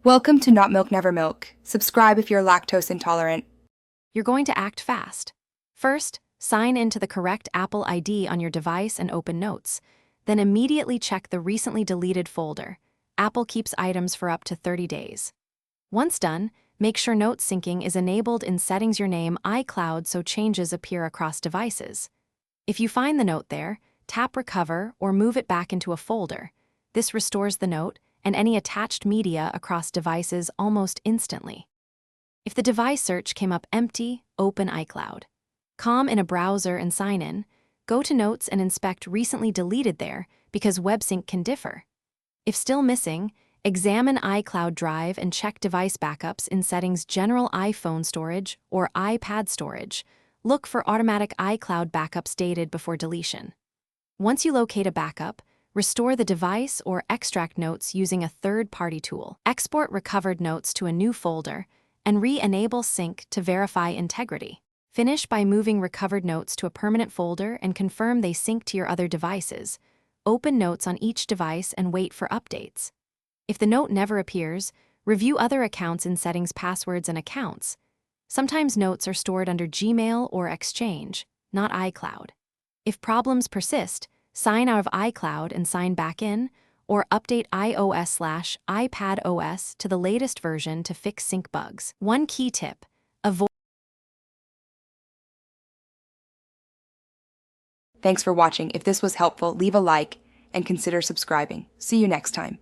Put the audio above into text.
Welcome to Not Milk Never Milk. Subscribe if you're lactose intolerant. You're going to act fast. First, sign into the correct Apple ID on your device and open Notes. Then immediately check the recently deleted folder. Apple keeps items for up to 30 days. Once done, make sure note syncing is enabled in Settings Your Name Icloud so changes appear across devices. If you find the note there, tap Recover or move it back into a folder. This restores the note and any attached media across devices almost instantly. If the device search came up empty, open Icloud. Com in a browser and sign in. Go to Notes and inspect recently deleted there because WebSync can differ. If still missing, examine iCloud Drive and check device backups in Settings General iPhone Storage or iPad Storage. Look for automatic iCloud backups dated before deletion. Once you locate a backup, restore the device or extract notes using a third-party tool. Export recovered notes to a new folder and re-enable sync to verify integrity. Finish by moving recovered notes to a permanent folder and confirm they sync to your other devices. Open Notes on each device and wait for updates. If the note never appears, review other accounts in Settings Passwords and Accounts. Sometimes notes are stored under Gmail or Exchange, not iCloud. If problems persist, sign out of iCloud and sign back in, or update iOS/iPadOS to the latest version to fix sync bugs. One key tip: avoid. Thanks for watching. If this was helpful, leave a like and consider subscribing. See you next time.